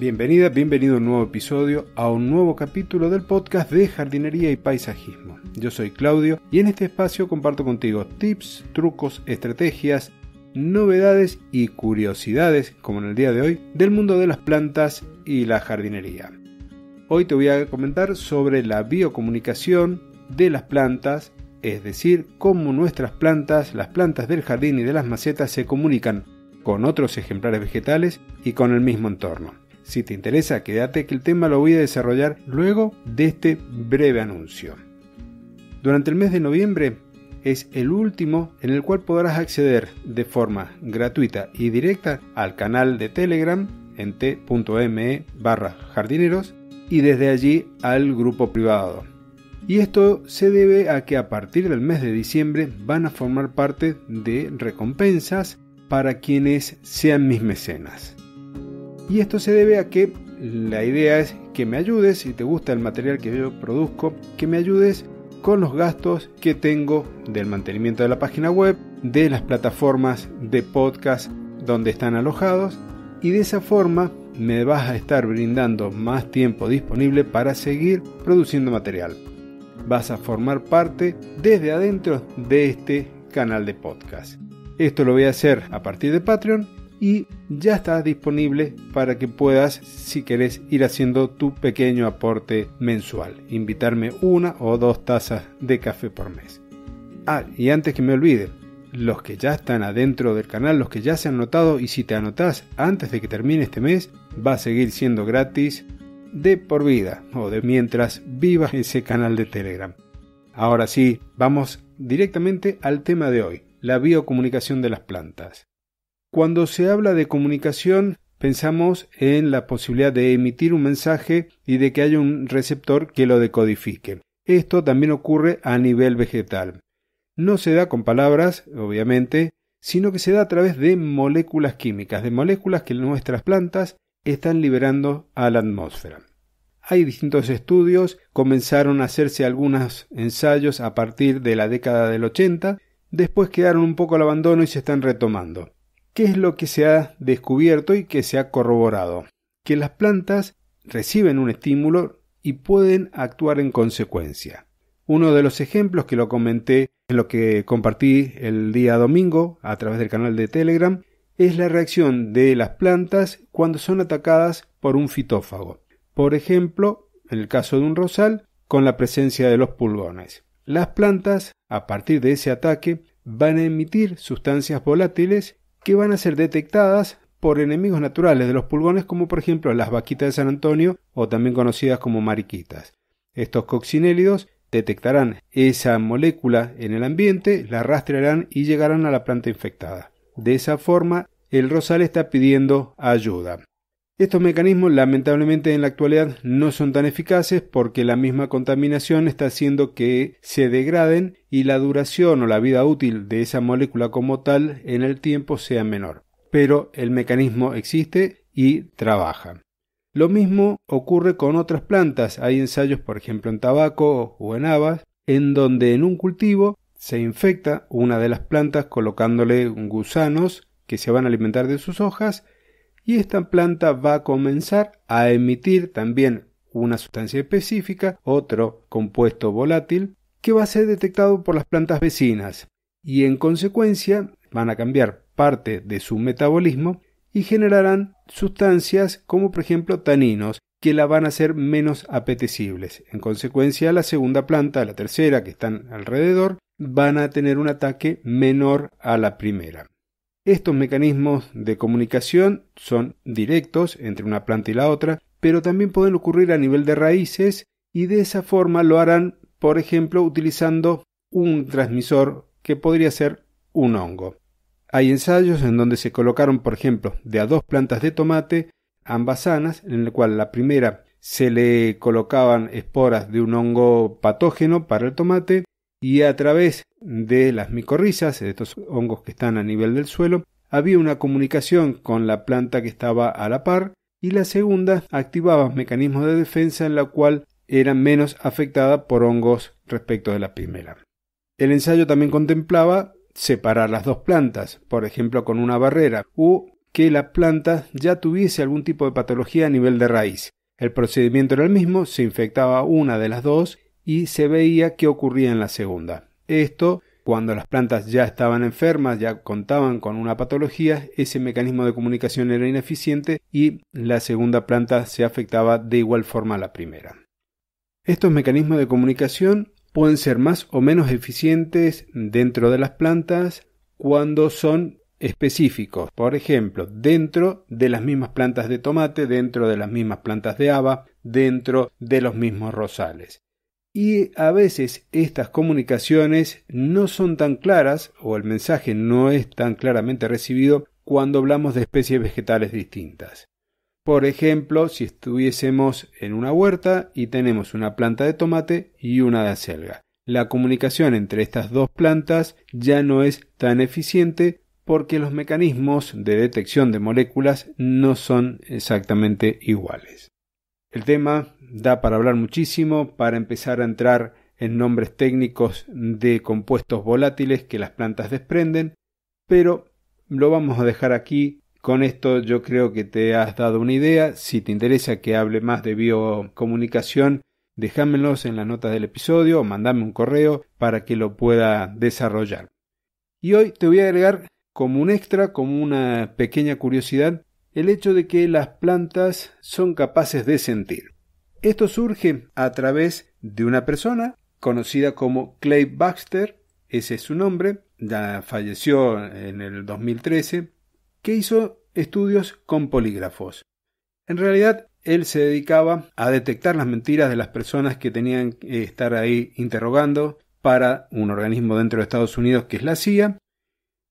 Bienvenida, bienvenido a un nuevo episodio, a un nuevo capítulo del podcast de jardinería y paisajismo. Yo soy Claudio y en este espacio comparto contigo tips, trucos, estrategias, novedades y curiosidades, como en el día de hoy, del mundo de las plantas y la jardinería. Hoy te voy a comentar sobre la biocomunicación de las plantas, es decir, cómo nuestras plantas, las plantas del jardín y de las macetas se comunican con otros ejemplares vegetales y con el mismo entorno. Si te interesa, quédate que el tema lo voy a desarrollar luego de este breve anuncio. Durante el mes de noviembre es el último en el cual podrás acceder de forma gratuita y directa al canal de Telegram en t.me/jardineros y desde allí al grupo privado. Y esto se debe a que a partir del mes de diciembre van a formar parte de recompensas para quienes sean mis mecenas. Y esto se debe a que la idea es que me ayudes, si te gusta el material que yo produzco, que me ayudes con los gastos que tengo del mantenimiento de la página web, de las plataformas de podcast donde están alojados, y de esa forma me vas a estar brindando más tiempo disponible para seguir produciendo material. Vas a formar parte desde adentro de este canal de podcast. Esto lo voy a hacer a partir de Patreon y ya está disponible para que puedas, si querés, ir haciendo tu pequeño aporte mensual. Invitarme 1 o 2 tazas de café por mes. Y antes que me olvide, los que ya están adentro del canal, los que ya se han anotado, y si te anotás antes de que termine este mes, va a seguir siendo gratis de por vida o de mientras viva ese canal de Telegram. Ahora sí, vamos directamente al tema de hoy, la biocomunicación de las plantas. Cuando se habla de comunicación, pensamos en la posibilidad de emitir un mensaje y de que haya un receptor que lo decodifique. Esto también ocurre a nivel vegetal. No se da con palabras, obviamente, sino que se da a través de moléculas químicas, de moléculas que nuestras plantas están liberando a la atmósfera. Hay distintos estudios, comenzaron a hacerse algunos ensayos a partir de la década del 80, después quedaron un poco al abandono y se están retomando. ¿Qué es lo que se ha descubierto y que se ha corroborado? Que las plantas reciben un estímulo y pueden actuar en consecuencia. Uno de los ejemplos que lo comenté en lo que compartí el día domingo a través del canal de Telegram es la reacción de las plantas cuando son atacadas por un fitófago. Por ejemplo, en el caso de un rosal, con la presencia de los pulgones. Las plantas, a partir de ese ataque, van a emitir sustancias volátiles que van a ser detectadas por enemigos naturales de los pulgones, como por ejemplo las vaquitas de San Antonio o también conocidas como mariquitas. Estos coccinélidos detectarán esa molécula en el ambiente, la rastrearán y llegarán a la planta infectada. De esa forma, el rosal está pidiendo ayuda. Estos mecanismos lamentablemente en la actualidad no son tan eficaces porque la misma contaminación está haciendo que se degraden y la duración o la vida útil de esa molécula como tal en el tiempo sea menor. Pero el mecanismo existe y trabaja. Lo mismo ocurre con otras plantas. Hay ensayos, por ejemplo, en tabaco o en habas, en donde en un cultivo se infecta una de las plantas colocándole gusanos que se van a alimentar de sus hojas, y esta planta va a comenzar a emitir también una sustancia específica, otro compuesto volátil, que va a ser detectado por las plantas vecinas y en consecuencia van a cambiar parte de su metabolismo y generarán sustancias como por ejemplo taninos que la van a hacer menos apetecibles. En consecuencia, la segunda planta, la tercera que están alrededor, van a tener un ataque menor a la primera. Estos mecanismos de comunicación son directos entre una planta y la otra, pero también pueden ocurrir a nivel de raíces y de esa forma lo harán, por ejemplo, utilizando un transmisor que podría ser un hongo. Hay ensayos en donde se colocaron, por ejemplo, de a 2 plantas de tomate, ambas sanas, en el cual la primera se le colocaban esporas de un hongo patógeno para el tomate y a través de las micorrizas, de estos hongos que están a nivel del suelo, había una comunicación con la planta que estaba a la par y la segunda activaba mecanismos de defensa en la cual era menos afectada por hongos respecto de la primera. El ensayo también contemplaba separar las dos plantas, por ejemplo con una barrera, u que la planta ya tuviese algún tipo de patología a nivel de raíz. El procedimiento era el mismo, se infectaba una de las dos y se veía qué ocurría en la segunda. Esto, cuando las plantas ya estaban enfermas, ya contaban con una patología, ese mecanismo de comunicación era ineficiente y la segunda planta se afectaba de igual forma a la primera. Estos mecanismos de comunicación pueden ser más o menos eficientes dentro de las plantas cuando son específicos. Por ejemplo, dentro de las mismas plantas de tomate, dentro de las mismas plantas de haba, dentro de los mismos rosales. Y a veces estas comunicaciones no son tan claras o el mensaje no es tan claramente recibido cuando hablamos de especies vegetales distintas. Por ejemplo, si estuviésemos en una huerta y tenemos una planta de tomate y una de acelga. La comunicación entre estas dos plantas ya no es tan eficiente porque los mecanismos de detección de moléculas no son exactamente iguales. El tema da para hablar muchísimo, para empezar a entrar en nombres técnicos de compuestos volátiles que las plantas desprenden, pero lo vamos a dejar aquí. Con esto yo creo que te has dado una idea. Si te interesa que hable más de biocomunicación, déjamelos en las notas del episodio o mandame un correo para que lo pueda desarrollar. Y hoy te voy a agregar como un extra, como una pequeña curiosidad, el hecho de que las plantas son capaces de sentir. Esto surge a través de una persona conocida como Clay Baxter, ese es su nombre, ya falleció en el 2013, que hizo estudios con polígrafos. En realidad, él se dedicaba a detectar las mentiras de las personas que tenían que estar ahí interrogando para un organismo dentro de Estados Unidos que es la CIA.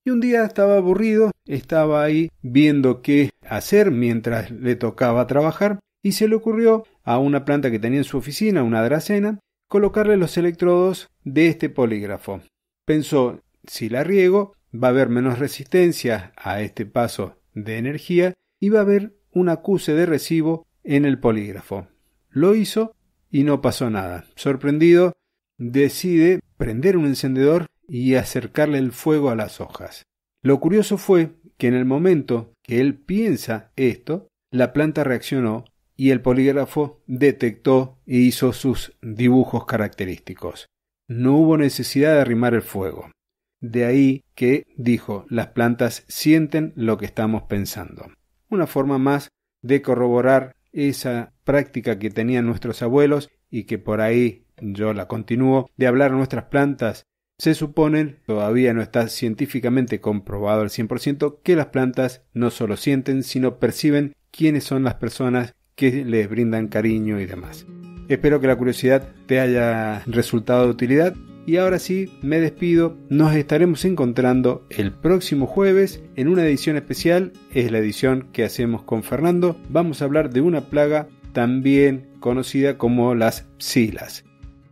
Y un día estaba aburrido, estaba ahí viendo qué hacer mientras le tocaba trabajar y se le ocurrió a una planta que tenía en su oficina, una dracena, colocarle los electrodos de este polígrafo. Pensó, si la riego, va a haber menos resistencia a este paso de energía y va a haber un acuse de recibo en el polígrafo. Lo hizo y no pasó nada. Sorprendido, decide prender un encendedor y acercarle el fuego a las hojas. Lo curioso fue que en el momento que él piensa esto, la planta reaccionó y el polígrafo detectó e hizo sus dibujos característicos. No hubo necesidad de arrimar el fuego. De ahí que dijo, las plantas sienten lo que estamos pensando. Una forma más de corroborar esa práctica que tenían nuestros abuelos y que por ahí yo la continúo, de hablar a nuestras plantas. Se supone, todavía no está científicamente comprobado al 100%, que las plantas no solo sienten, sino perciben quiénes son las personas que les brindan cariño y demás. Espero que la curiosidad te haya resultado de utilidad y ahora sí me despido. Nos estaremos encontrando el próximo jueves en una edición especial. Es la edición que hacemos con Fernando. Vamos a hablar de una plaga también conocida como las psilas.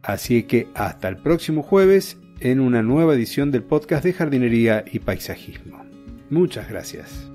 Así que hasta el próximo jueves en una nueva edición del podcast de jardinería y paisajismo. Muchas gracias.